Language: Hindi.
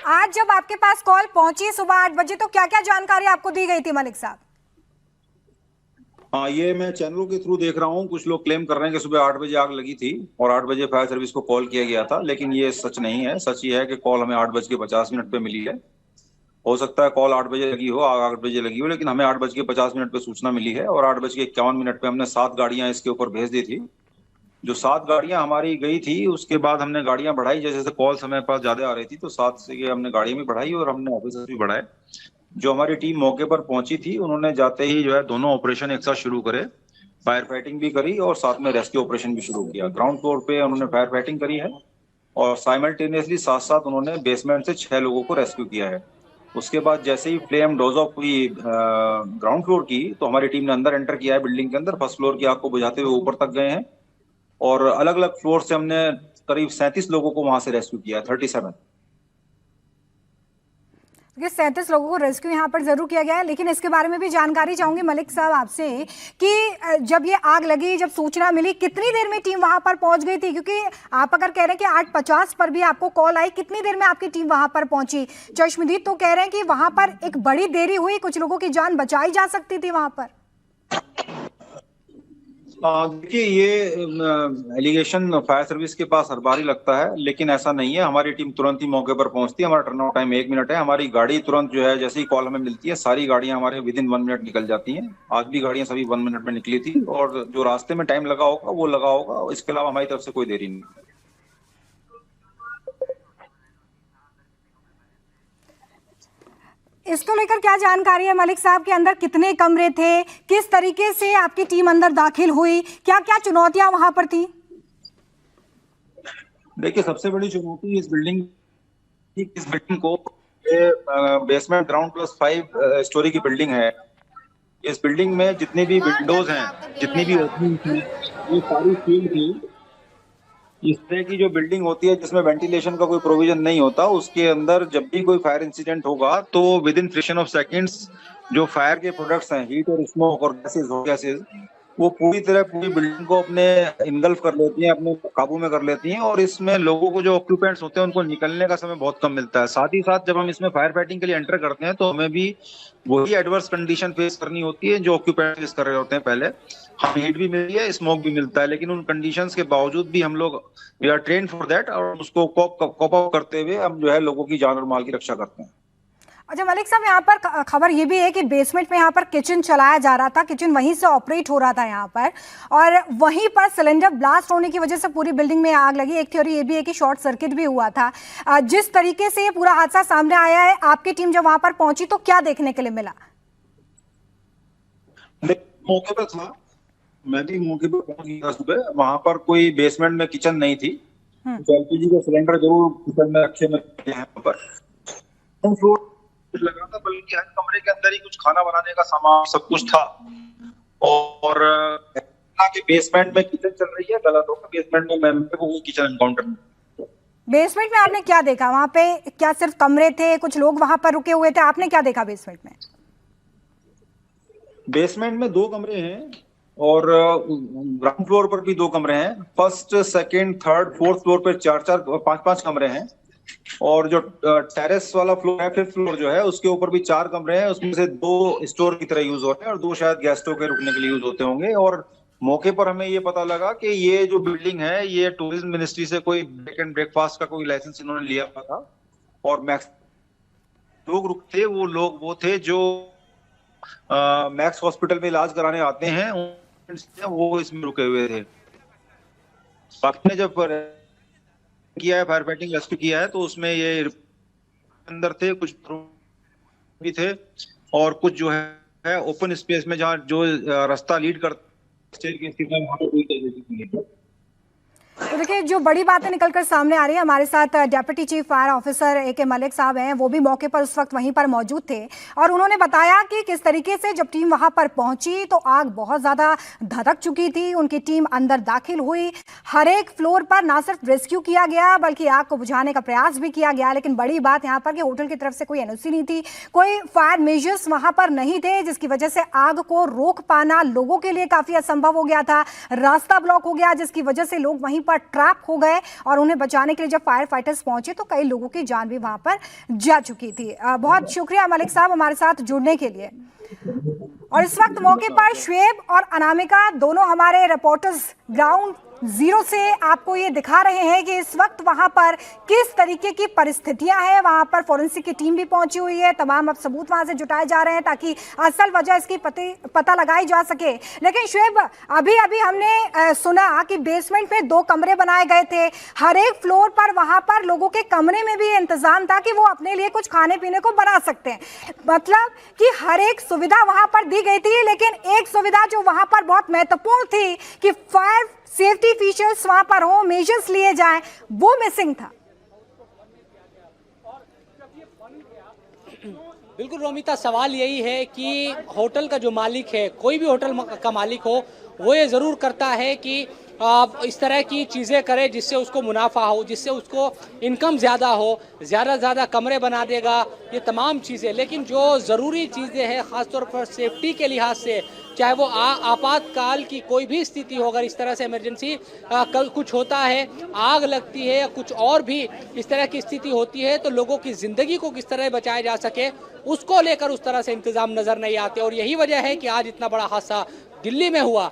आज जब आपके पास कॉल पहुंची सुबह 8 बजे तो क्या क्या जानकारी आपको दी गई थी मलिक साहब? हाँ, ये मैं चैनलों के थ्रू देख रहा हूँ। कुछ लोग क्लेम कर रहे हैं कि सुबह 8 बजे आग लगी थी और 8 बजे फायर सर्विस को कॉल किया गया था, लेकिन ये सच नहीं है। सच ये है कि कॉल हमें 8:50 पे मिली है। हो सकता है कॉल 8 बजे लगी हो, आग 8 बजे लगी हो, लेकिन हमें 8:50 पे सूचना मिली है और 8:51 पे हमने 7 गाड़ियां इसके ऊपर भेज दी थी। जो 7 गाड़ियां हमारी गई थी, उसके बाद हमने गाड़ियां बढ़ाई। जैसे जैसे कॉल समय पर ज्यादा आ रही थी तो 7 से हमने गाड़ियां भी बढ़ाई और हमने ऑफिसर भी बढ़ाए। जो हमारी टीम मौके पर पहुंची थी, उन्होंने जाते ही जो है दोनों ऑपरेशन एक साथ शुरू करे। फायर फाइटिंग भी करी और साथ में रेस्क्यू ऑपरेशन भी शुरू किया। ग्राउंड फ्लोर पे उन्होंने फायर फाइटिंग करी है और साइमल्टेनियसली साथ साथ उन्होंने बेसमेंट से 6 लोगों को रेस्क्यू किया है। उसके बाद जैसे ही फ्लेम डोज ऑफ हुई ग्राउंड फ्लोर की, तो हमारी टीम ने अंदर एंटर किया है बिल्डिंग के अंदर। फर्स्ट फ्लोर की आग को बुझाते हुए ऊपर तक गए हैं और अलग अलग फ्लोर से हमने करीब 37 लोगों को वहां से रेस्क्यू किया है। 37। ये 37 लोगों को रेस्क्यू यहाँ पर जरूर किया गया है, लेकिन इसके बारे में भी जानकारी चाहूंगी मलिक साहब आपसे कि जब ये आग लगी, जब सूचना मिली, कितनी देर में टीम वहां पर पहुंच गई थी? क्योंकि आप अगर कह रहे हैं कि 8:50 पर भी आपको कॉल आई, कितनी देर में आपकी टीम वहां पर पहुंची? चश्मदीद तो कह रहे हैं कि वहां पर एक बड़ी देरी हुई, कुछ लोगों की जान बचाई जा सकती थी वहां पर। देखिए, ये एलिगेशन फायर सर्विस के पास हर बार ही लगता है, लेकिन ऐसा नहीं है। हमारी टीम तुरंत ही मौके पर पहुंचती है। हमारा टर्न आउट टाइम 1 मिनट है। हमारी गाड़ी तुरंत जो है, जैसे ही कॉल हमें मिलती है, सारी गाड़ियां हमारे विद इन 1 मिनट निकल जाती हैं। आज भी गाड़ियां सभी 1 मिनट में निकली थी और जो रास्ते में टाइम लगा होगा वो लगा होगा। इसके अलावा हमारी तरफ से कोई देरी नहीं। इसको लेकर क्या जानकारी है मलिक साहब? के अंदर कितने कमरे थे, किस तरीके से आपकी टीम अंदर दाखिल हुई, क्या क्या चुनौतियां वहां पर थी? देखिए, सबसे बड़ी चुनौती इस बिल्डिंग को, बेसमेंट ग्राउंड प्लस 5 स्टोरी की बिल्डिंग है। इस बिल्डिंग में जितनी भी विंडोज हैं, जितनी भी ओपनिंग थी, ये सारी सील थी। इस तरह की जो बिल्डिंग होती है जिसमें वेंटिलेशन का कोई प्रोविजन नहीं होता, उसके अंदर जब भी कोई फायर इंसिडेंट होगा तो with in fraction of seconds जो फायर के प्रोडक्ट्स हैं, हीट और स्मोक और गैसेस, वो पूरी तरह पूरी बिल्डिंग को अपने इनगल्फ कर लेती हैं, अपने काबू में कर लेती हैं। और इसमें लोगों को, जो ऑक्यूपेंट्स होते हैं, उनको निकलने का समय बहुत कम मिलता है। साथ ही साथ जब हम इसमें फायर फाइटिंग के लिए एंटर करते हैं तो हमें भी वही एडवर्स कंडीशन फेस करनी होती है जो ऑक्यूपेंट फेस कर रहे होते हैं पहले। हम हीट भी मिलती है, स्मोक भी मिलता है, लेकिन उन कंडीशंस के बावजूद भी हम लोग, we are train for that, और उसको कॉप अप करते हुए हम जो है लोगों की जान और माल की रक्षा करते हैं। अच्छा मलिक साहब, यहाँ पर खबर ये भी है कि बेसमेंट में यहाँ पर किचन चलाया जा रहा था, किचन वहीं से ऑपरेट हो रहा था यहाँ पर, और वहीं पर सिलेंडर ब्लास्ट होने की वजह से पूरी बिल्डिंग में आग लगी। एक थ्योरी ये भी है कि शॉर्ट सर्किट भी हुआ था। जिस तरीके से ये पूरा हादसा सामने आया है, आपकी टीम जब वहां पर पहुंची तो क्या देखने के लिए मिला? मौके पर था, मैं भी मौके पर पहुंच गया सुबह। वहां पर कोई बेसमेंट में किचन नहीं थी। एलपीजी का सिलेंडर जरूर किचन में रखे में यहाँ पर फ्लोर लगा था, बल्कि हर कमरे के अंदर ही कुछ खाना बनाने का सामान सब कुछ था। और के बेसमेंट में किचन चल रही है, गलत होगा। बेसमेंट में मेरे को किचन एनकाउंटर। बेसमेंट में आपने क्या देखा? वहां पे क्या सिर्फ कमरे थे, कुछ लोग वहां पर रुके हुए थे? आपने क्या देखा बेसमेंट में? बेसमेंट में 2 कमरे हैं और ग्राउंड फ्लोर पर भी 2 कमरे हैं। First, second, third, fourth floor पर 4-4, 5-5 कमरे हैं। और जो टेरेस वाला फ्लोर है, 5th फ्लोर जो है, उसके ऊपर भी 4 कमरे हैं। उसमें से 2 स्टोर की तरह यूज होते हैं और 2 शायद गेस्टों के रुकने के लिए यूज होते होंगे। और मौके पर हमें ये पता लगा कि ये जो बिल्डिंग है, ये टूरिज्म मिनिस्ट्री से कोई ब्रेक एंड ब्रेकफास्ट का कोई लाइसेंस इन्होंने लिया हुआ था। और मैक्स लोग रुकते, वो लोग वो थे जो मैक्स हॉस्पिटल में इलाज कराने आते हैं, वो इसमें रुके हुए थे। बाकी ने जब किया है, फायर फाइटिंग रेस्क्यू किया है, तो उसमें ये अंदर थे, कुछ भी थे और कुछ जो है ओपन स्पेस में, जहाँ जो रास्ता लीड करता स्टेज की स्थिति में, वहां पर कोई नहीं है। तो देखिए, जो बड़ी बातें निकलकर सामने आ रही है, हमारे साथ deputy chief fire officer A K. Malik साहब हैं। वो भी मौके पर उस वक्त वहीं पर मौजूद थे और उन्होंने बताया कि किस तरीके से जब टीम वहां पर पहुंची तो आग बहुत ज्यादा धधक चुकी थी। उनकी टीम अंदर दाखिल हुई, हर एक फ्लोर पर ना सिर्फ रेस्क्यू किया गया बल्कि आग को बुझाने का प्रयास भी किया गया। लेकिन बड़ी बात यहाँ पर कि होटल की तरफ से कोई एनओसी नहीं थी, कोई फायर मेजर्स वहां पर नहीं थे, जिसकी वजह से आग को रोक पाना लोगों के लिए काफी असंभव हो गया था। रास्ता ब्लॉक हो गया, जिसकी वजह से लोग वहीं पर ट्रैप हो गए और उन्हें बचाने के लिए जब फायर फाइटर्स पहुंचे तो कई लोगों की जान भी वहां पर जा चुकी थी। बहुत शुक्रिया मलिक साहब हमारे साथ जुड़ने के लिए। और इस वक्त मौके पर शुएब और अनामिका दोनों हमारे रिपोर्टर्स ग्राउंड जीरो से आपको ये दिखा रहे हैं कि इस वक्त वहां पर किस तरीके की परिस्थितियां हैं। वहां पर फोरेंसिक की टीम भी पहुंची हुई है, तमाम अब सबूत वहां से जुटाए जा रहे हैं ताकि असल वजह इसकी पता लगाई जा सके। लेकिन शुएब, अभी अभी हमने सुना कि बेसमेंट में 2 कमरे बनाए गए थे, हर एक फ्लोर पर वहां पर लोगों के कमरे में भी इंतजाम था कि वो अपने लिए कुछ खाने पीने को बना सकते हैं, मतलब कि हर एक सुविधा वहां पर दी गई थी। लेकिन एक सुविधा जो वहां पर बहुत महत्वपूर्ण थी कि फायर सेफ्टी फीचर्स वहां पर हो, मेजर्स लिए जाएं, वो मिसिंग था। बिल्कुल रोमिता, सवाल यही है कि होटल का जो मालिक है, कोई भी होटल का मालिक हो, वो ये जरूर करता है कि इस तरह की चीज़ें करे जिससे उसको मुनाफा हो, जिससे उसको इनकम ज़्यादा हो, ज़्यादा कमरे बना देगा, ये तमाम चीज़ें। लेकिन जो ज़रूरी चीज़ें हैं ख़ासतौर पर सेफ्टी के लिहाज से, चाहे वो आपातकाल की कोई भी स्थिति हो, अगर इस तरह से इमरजेंसी कल कुछ होता है, आग लगती है या कुछ और भी इस तरह की स्थिति होती है, तो लोगों की ज़िंदगी को किस तरह बचाया जा सके उसको लेकर उस तरह से इंतज़ाम नज़र नहीं आते। और यही वजह है कि आज इतना बड़ा हादसा दिल्ली में हुआ।